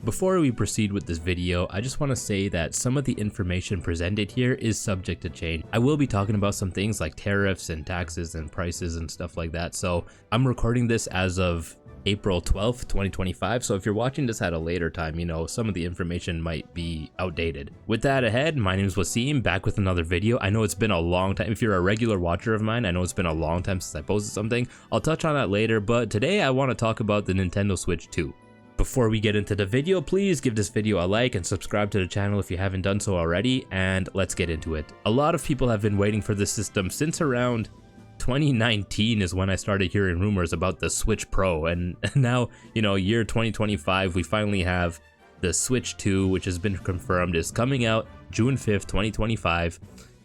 Before we proceed with this video, I just want to say that some of the information presented here is subject to change. I will be talking about some things like tariffs and taxes and prices and stuff like that. So I'm recording this as of April 12th, 2025. So if you're watching this at a later time, you know, some of the information might be outdated. With that ahead, my name is Wasim, back with another video. I know it's been a long time. If you're a regular watcher of mine, I know it's been a long time since I posted something. I'll touch on that later, but today I want to talk about the Nintendo Switch 2. Before we get into the video, please give this video a like and subscribe to the channel if you haven't done so already, and let's get into it. A lot of people have been waiting for this system since around 2019 is when I started hearing rumors about the Switch Pro, and now, you know, year 2025, we finally have the Switch 2, which has been confirmed is coming out June 5th, 2025.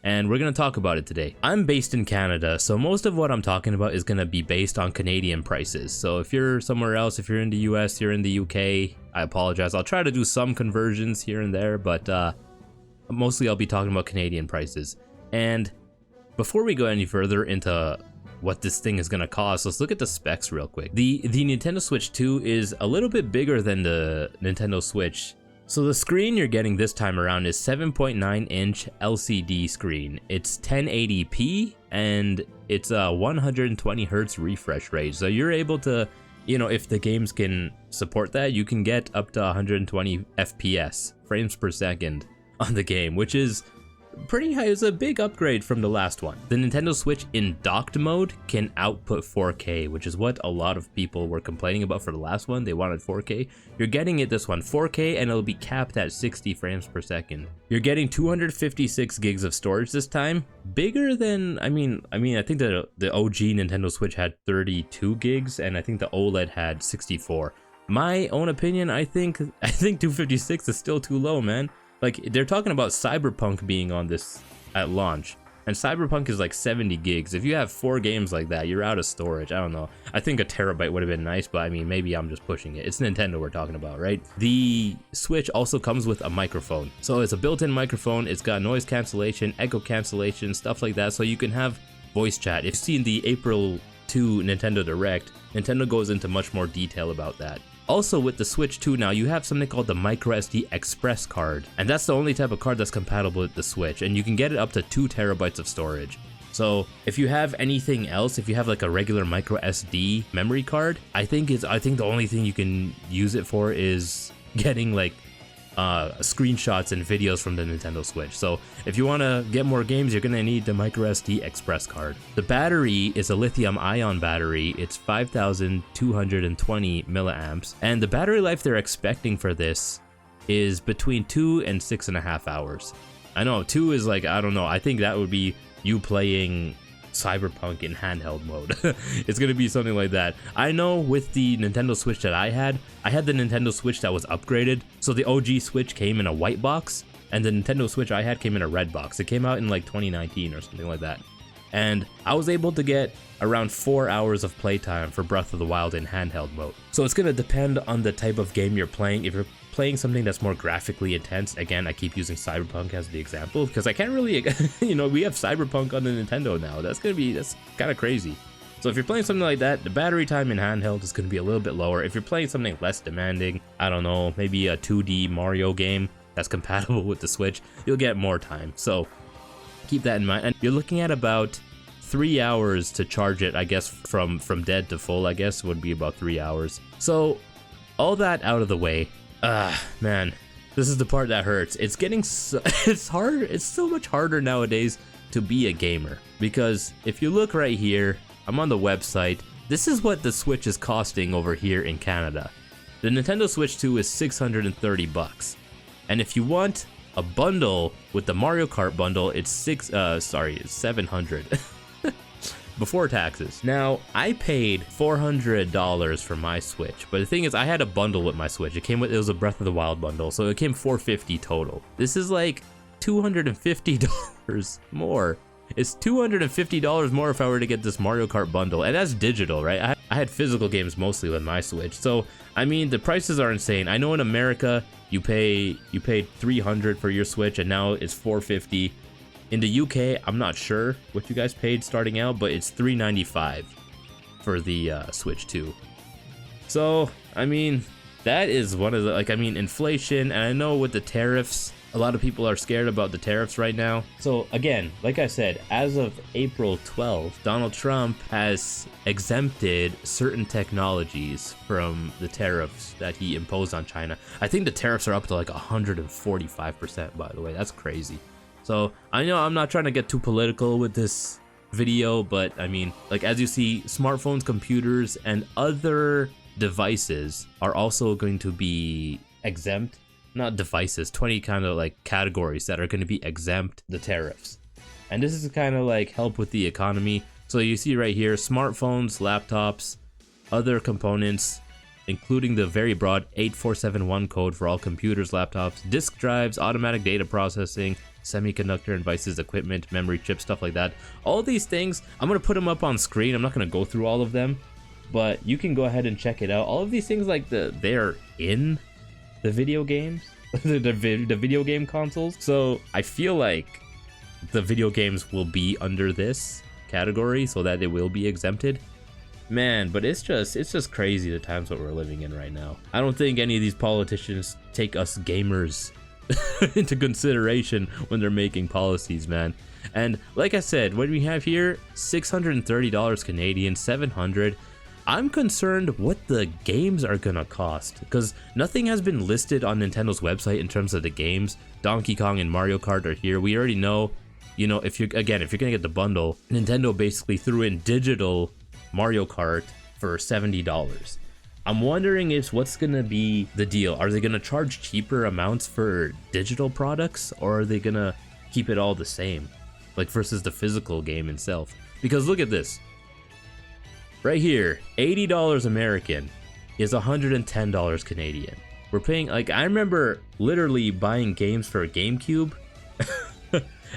And we're going to talk about it today. I'm based in Canada, so most of what I'm talking about is going to be based on Canadian prices. So if you're somewhere else, if you're in the US, you're in the UK, I apologize. I'll try to do some conversions here and there, but mostly I'll be talking about Canadian prices. And before we go any further into what this thing is going to cost, let's look at the specs real quick. The Nintendo Switch 2 is a little bit bigger than the Nintendo Switch. So the screen you're getting this time around is 7.9-inch LCD screen. It's 1080p and it's a 120 hertz refresh rate. So you're able to, you know, if the games can support that, you can get up to 120 FPS, frames per second, on the game, which is pretty high. It's a big upgrade from the last one. The Nintendo Switch in docked mode can output 4K, which is what a lot of people were complaining about for the last one. They wanted 4K. You're getting it this one 4K, and it'll be capped at 60 frames per second. You're getting 256 gigs of storage this time, bigger than I think the OG Nintendo Switch had 32 gigs, and I think the OLED had 64. My own opinion, I think 256 is still too low, man. Like, they're talking about Cyberpunk being on this at launch, and Cyberpunk is like 70 gigs. If you have 4 games like that, you're out of storage. I don't know. I think a terabyte would have been nice, but I mean, maybe I'm just pushing it. It's Nintendo we're talking about, right? The Switch also comes with a microphone. So it's a built-in microphone. It's got noise cancellation, echo cancellation, stuff like that, so you can have voice chat. If you've seen the April 2 Nintendo Direct, Nintendo goes into much more detail about that. Also, with the Switch 2 now, you have something called the microSD Express card, and that's the only type of card that's compatible with the Switch, and you can get it up to 2 terabytes of storage. So if you have anything else, if you have like a regular microSD memory card, I think the only thing you can use it for is getting like screenshots and videos from the Nintendo Switch. So if you want to get more games, you're gonna need the microSD Express card. The battery is a lithium-ion battery. It's 5,220 milliamps, and the battery life they're expecting for this is between 2 and 6.5 hours. I know 2 is like, I don't know. I think that would be you playing Cyberpunk in handheld mode. It's gonna be something like that. I know with the Nintendo Switch that I had the Nintendo Switch that was upgraded. So the OG Switch came in a white box, and the Nintendo Switch I had came in a red box. It came out in like 2019 or something like that. And I was able to get around 4 hours of playtime for Breath of the Wild in handheld mode. So it's gonna depend on the type of game you're playing. If you're playing something that's more graphically intense, again, I keep using Cyberpunk as the example because I can't really, you know, we have Cyberpunk on the Nintendo now. That's kind of crazy. So if you're playing something like that, the battery time in handheld is going to be a little bit lower. If you're playing something less demanding, I don't know, maybe a 2D Mario game that's compatible with the Switch, you'll get more time. So keep that in mind. And you're looking at about 3 hours to charge it, I guess, from dead to full, I guess, would be about 3 hours. So all that out of the way, man, this is the part that hurts. It's getting it's hard. It's so much harder nowadays to be a gamer, because if you look right here, I'm on the website. This is what the Switch is costing over here in Canada. The Nintendo Switch 2 is $630, and if you want a bundle with the Mario Kart bundle, it's $700. Before taxes. Now, I paid $400 for my Switch, but the thing is, I had a bundle with my Switch. It was a Breath of the Wild bundle, so it came $450 total. This is like $250 more. It's $250 more if I were to get this Mario Kart bundle, and that's digital, right? I had physical games mostly with my Switch, so I mean, the prices are insane. I know in America you paid $300 for your Switch, and now it's $450. In the UK, I'm not sure what you guys paid starting out, but it's $395 for the Switch 2. So, I mean, that is one of the, like, I mean, inflation, and I know with the tariffs, a lot of people are scared about the tariffs right now. So again, like I said, as of April 12th, Donald Trump has exempted certain technologies from the tariffs that he imposed on China. I think the tariffs are up to like 145%, by the way. That's crazy. So I know I'm not trying to get too political with this video, but I mean, like, as you see, smartphones, computers, and other devices are also going to be exempt. Not devices, 20 kind of like categories that are going to be exempt the tariffs. And this is kind of like help with the economy. So you see right here, smartphones, laptops, other components, including the very broad 8471 code for all computers, laptops, disk drives, automatic data processing, semiconductor devices, equipment, memory chips, stuff like that. All these things, I'm going to put them up on screen. I'm not going to go through all of them, but you can go ahead and check it out. All of these things, like they're in the video games, the video game consoles. So I feel like the video games will be under this category so that they will be exempted. Man, but it's just crazy the times that we're living in right now. I don't think any of these politicians take us gamers into consideration when they're making policies, man. And like I said, what we have here, $630 Canadian, 700. I'm concerned what the games are gonna cost, because nothing has been listed on Nintendo's website in terms of the games. Donkey Kong and Mario Kart are here. We already know, you know, if you're gonna get the bundle, Nintendo basically threw in digital Mario Kart for $70. I'm wondering if what's gonna be the deal. Are they gonna charge cheaper amounts for digital products, or are they gonna keep it all the same, like versus the physical game itself? Because look at this. Right here, $80 American is $110 Canadian. We're paying, like, I remember literally buying games for a GameCube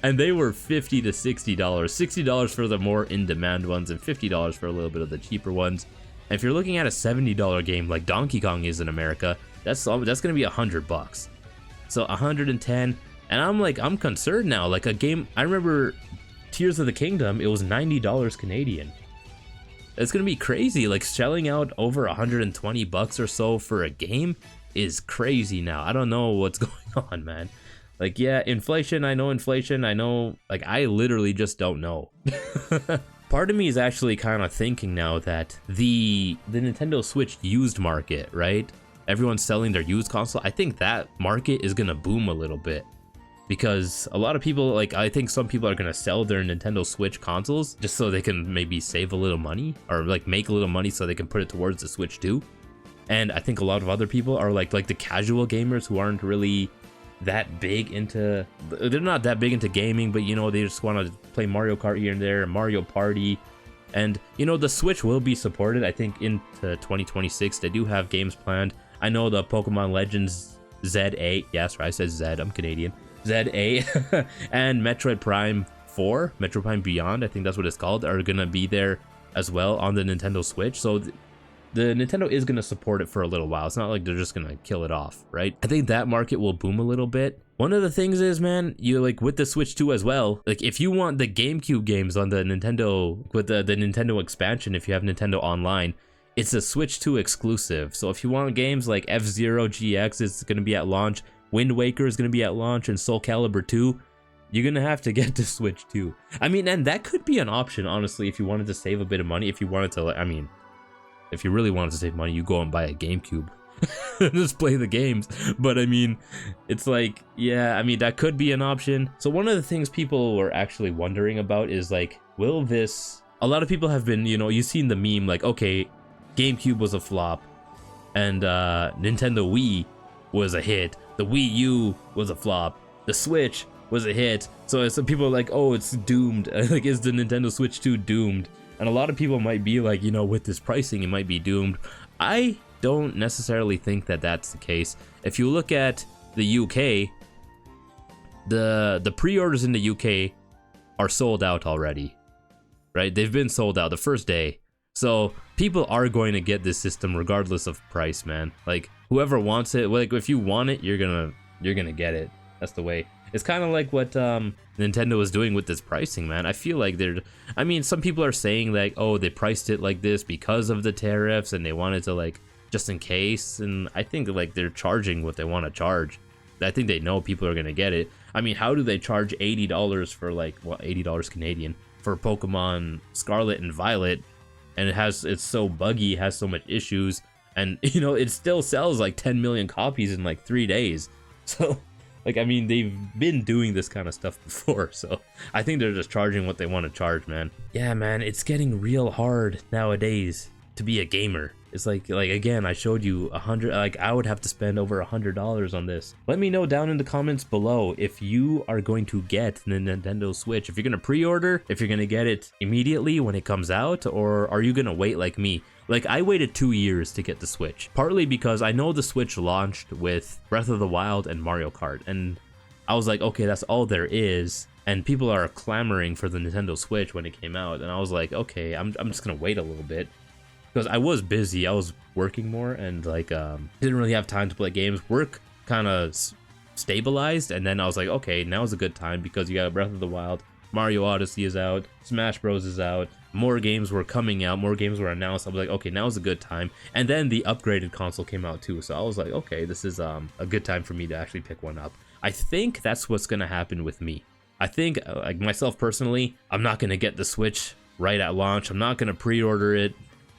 and they were $50 to $60. $60 for the more in-demand ones and $50 for a little bit of the cheaper ones. And if you're looking at a $70 game like Donkey Kong is in America, that's gonna be $100. So 110, and I'm concerned now. Like a game, I remember Tears of the Kingdom, it was $90 Canadian. It's gonna be crazy. Like shelling out over $120 or so for a game is crazy now. I don't know what's going on, man. Like, yeah, inflation, I know, like, I literally just don't know. Part of me is actually kind of thinking now that the Nintendo Switch used market, right? Everyone's selling their used console. I think that market is gonna boom a little bit, because a lot of people, like, I think some people are gonna sell their Nintendo Switch consoles just so they can maybe save a little money, or like make a little money so they can put it towards the Switch too. And I think a lot of other people are like the casual gamers who aren't really that big into, they're not that big into gaming, but you know, they just want to play Mario Kart here and there, Mario Party. And you know, the Switch will be supported, I think, into 2026. They do have games planned. I know the Pokemon Legends ZA, yes, right, I said Z, I'm Canadian, ZA, and Metroid Prime 4, Metroid Prime Beyond, I think that's what it's called, are gonna be there as well on the Nintendo Switch. So the Nintendo is gonna support it for a little while. It's not like they're just gonna kill it off, right? I think that market will boom a little bit. One of the things is, man, you like with the Switch 2 as well, like if you want the GameCube games on the Nintendo, with the Nintendo expansion, if you have Nintendo Online, it's a Switch 2 exclusive. So if you want games like F-Zero GX is gonna be at launch, Wind Waker is gonna be at launch, and Soul Calibur 2, you're gonna have to get the Switch 2. I mean, and that could be an option, honestly, if you wanted to save a bit of money. If you wanted to, I mean, if you really wanted to save money, you go and buy a GameCube and just play the games. But I mean, it's like, yeah, I mean, that could be an option. So one of the things people were actually wondering about is like, will this, a lot of people have been, you know, you've seen the meme, like, okay, GameCube was a flop and Nintendo Wii was a hit. The Wii U was a flop. The Switch was a hit. So some people are like, oh, it's doomed. Like, is the Nintendo Switch 2 doomed? And a lot of people might be like, you know, with this pricing, it might be doomed. I don't necessarily think that that's the case. If you look at the UK, the pre-orders in the UK are sold out already, right? They've been sold out the first day. So people are going to get this system regardless of price, man. Like, whoever wants it, like, if you want it, you're gonna get it. That's the way. It's kind of like what Nintendo is doing with this pricing, man. I feel like I mean, some people are saying like, oh, they priced it like this because of the tariffs and they wanted to like just in case. And I think like they're charging what they want to charge. I think they know people are gonna get it. I mean, how do they charge $80 for like, what, $80 Canadian for Pokemon Scarlet and Violet, and it's so buggy, has so much issues, and you know, it still sells like 10 million copies in like 3 days. So like, I mean, they've been doing this kind of stuff before, so I think they're just charging what they want to charge, man. Yeah, man, it's getting real hard nowadays to be a gamer. It's like again, I showed you 100, like I would have to spend over $100 on this. Let me know down in the comments below if you are going to get the Nintendo Switch, if you're gonna pre-order, if you're gonna get it immediately when it comes out, or are you gonna wait like me? Like, I waited 2 years to get the Switch, partly because I know the Switch launched with Breath of the Wild and Mario Kart, and I was like, okay, that's all there is, and people are clamoring for the Nintendo Switch when it came out, and I was like, okay, I'm just gonna wait a little bit. Because I was busy, I was working more, and like didn't really have time to play games. Work kind of stabilized, and then I was like, okay, now's a good time because you got Breath of the Wild, Mario Odyssey is out, Smash Bros is out, more games were coming out, more games were announced. I was like, okay, now's a good time. And then the upgraded console came out too, so I was like, okay, this is a good time for me to actually pick one up. I think that's what's gonna happen with me. I think, like myself personally, I'm not gonna get the Switch right at launch. I'm not gonna pre-order it.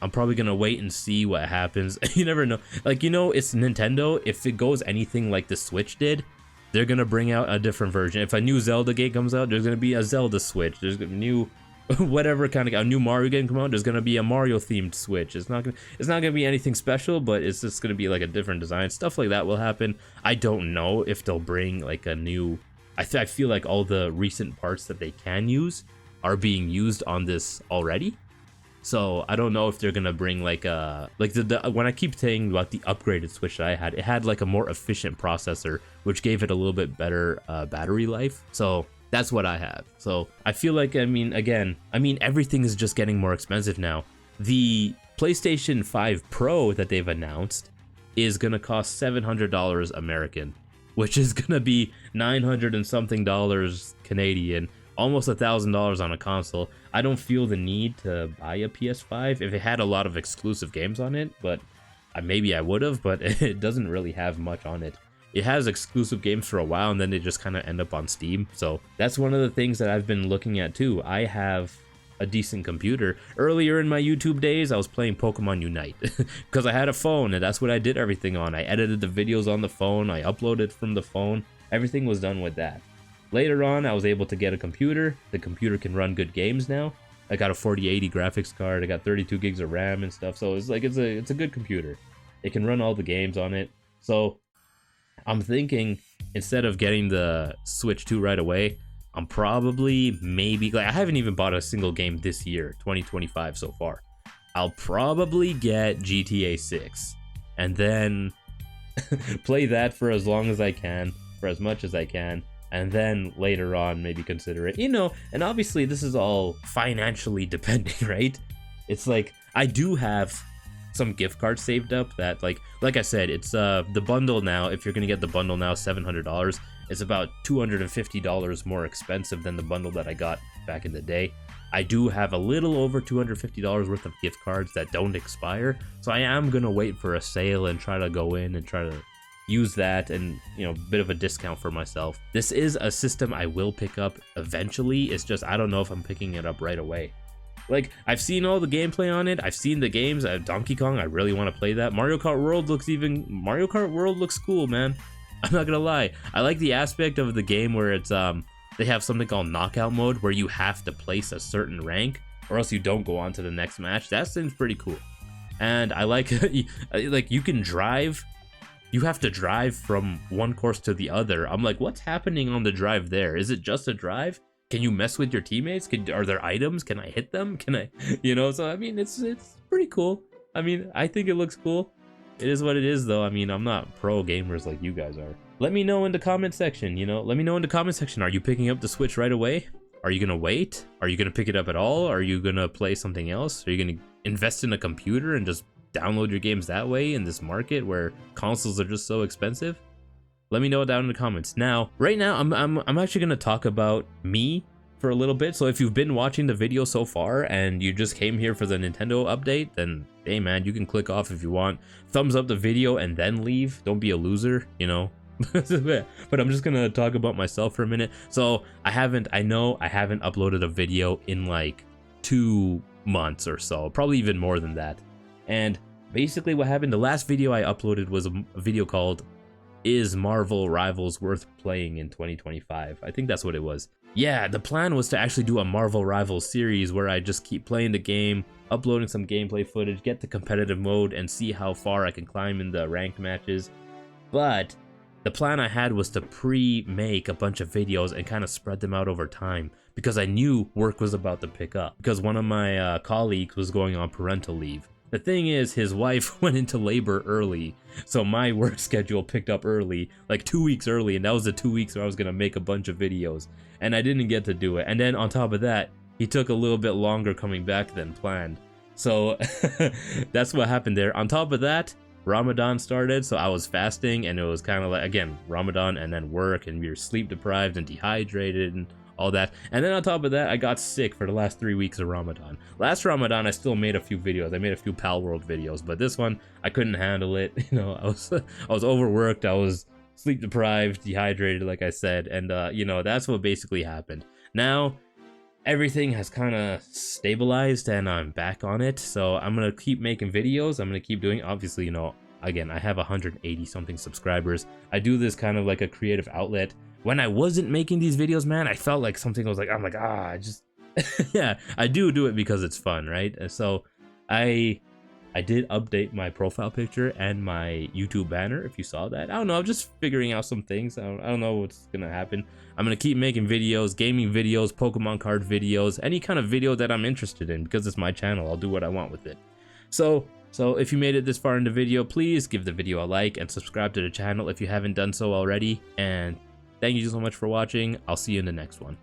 I'm probably gonna wait and see what happens. You never know. Like, you know, it's Nintendo. If it goes anything like the Switch did, they're gonna bring out a different version. If a new Zelda game comes out, there's gonna be a Zelda Switch. There's a new whatever kind of a new Mario game come out. There's gonna be a Mario themed Switch. It's not gonna be anything special, but it's just gonna be like a different design. Stuff like that will happen. I don't know if they'll bring like a new. I feel like all the recent parts that they can use are being used on this already. So I don't know if they're gonna bring like when I keep saying about the upgraded Switch that I had, it had like a more efficient processor, which gave it a little bit better battery life. So that's what I have. So I feel like, I mean, everything is just getting more expensive now. The PlayStation 5 Pro that they've announced is gonna cost $700 American, which is gonna be $900 and something Canadian. Almost $1,000 on a console. I don't feel the need to buy a PS5 if it had a lot of exclusive games on it, but maybe I would have, but it doesn't really have much on it. It has exclusive games for a while, and then they just kind of end up on Steam. So that's one of the things that I've been looking at too. I have a decent computer. Earlier in my YouTube days, I was playing Pokemon Unite because I had a phone, and that's what I did everything on. I edited the videos on the phone, I uploaded from the phone, everything was done with that. Later on, I was able to get a computer. The computer can run good games now. I got a 4080 graphics card. I got 32 gigs of RAM and stuff. So it's like it's a good computer. It can run all the games on it. So I'm thinking instead of getting the Switch 2 right away, I'm probably I haven't even bought a single game this year, 2025 so far. I'll probably get GTA 6 and then play that for as long as I can, for as much as I can. And then later on, maybe consider it, you know, and obviously this is all financially depending, right? It's like, I do have some gift cards saved up that like I said, it's the bundle now. If you're going to get the bundle now, $700, it's about $250 more expensive than the bundle that I got back in the day. I do have a little over $250 worth of gift cards that don't expire. So I am going to wait for a sale and try to go in and try to use that and, you know, a bit of a discount for myself. This is a system I will pick up eventually. It's just I don't know if I'm picking it up right away. Like, I've seen all the gameplay on it. I've seen the games. Donkey Kong, I really want to play that. Mario Kart World looks cool, man. I'm not gonna lie. I like the aspect of the game where it's they have something called knockout mode where you have to place a certain rank or else you don't go on to the next match. That seems pretty cool. And I like like you can drive. You have to drive from one course to the other. I'm like, what's happening on the drive there? Is it just a drive? Can you mess with your teammates? Are there items? Can I hit them? Can I, you know? So I mean, it's pretty cool. I mean, I think it looks cool. It is what it is, though. I mean, I'm not pro gamers like you guys are. Let me know in the comment section. You know, let me know in the comment section. Are you picking up the Switch right away? Are you gonna wait? Are you gonna pick it up at all? Are you gonna play something else? Are you gonna invest in a computer and just download your games that way in this market where consoles are just so expensive? Let me know down in the comments. Now, right now, I'm actually gonna talk about me for a little bit. So if you've been watching the video so far and you just came here for the Nintendo update, then hey man, you can click off if you want. Thumbs up the video and then leave. Don't be a loser, you know. But I'm just gonna talk about myself for a minute. So I know I haven't uploaded a video in like 2 months or so, probably even more than that. And basically what happened, the last video I uploaded was a video called "Is Marvel Rivals Worth Playing in 2025?" I think that's what it was. Yeah, the plan was to actually do a Marvel Rivals series where I just keep playing the game, uploading some gameplay footage, get the competitive mode, and see how far I can climb in the ranked matches. But the plan I had was to pre-make a bunch of videos and kind of spread them out over time, because I knew work was about to pick up, because one of my colleagues was going on parental leave. The thing is, his wife went into labor early, so my work schedule picked up early, like 2 weeks early, and that was the 2 weeks where I was gonna make a bunch of videos, and I didn't get to do it. And then on top of that, he took a little bit longer coming back than planned. So that's what happened there. On top of that, Ramadan started, so I was fasting, and it was kind of like, again, Ramadan and then work, and we were sleep deprived and dehydrated and all that. And then on top of that, I got sick for the last 3 weeks of Ramadan. Last Ramadan, I still made a few videos. I made a few Pal World videos, but this one, I couldn't handle it. You know, I was overworked, I was sleep deprived, dehydrated, like I said, and you know, that's what basically happened. Now, everything has kind of stabilized and I'm back on it, so I'm gonna keep making videos. I'm gonna keep doing, obviously, you know, again, I have 180 something subscribers. I do this kind of like a creative outlet. When I wasn't making these videos, man, I felt like something was like, I'm like, I just yeah, I do it because it's fun, right? And so I did update my profile picture and my YouTube banner, if you saw that. I don't know, I'm just figuring out some things. I don't know what's gonna happen. I'm gonna keep making videos, gaming videos, Pokemon card videos, any kind of video that I'm interested in, because it's my channel. I'll do what I want with it. So if you made it this far in the video, please give the video a like and subscribe to the channel if you haven't done so already. And thank you so much for watching. I'll see you in the next one.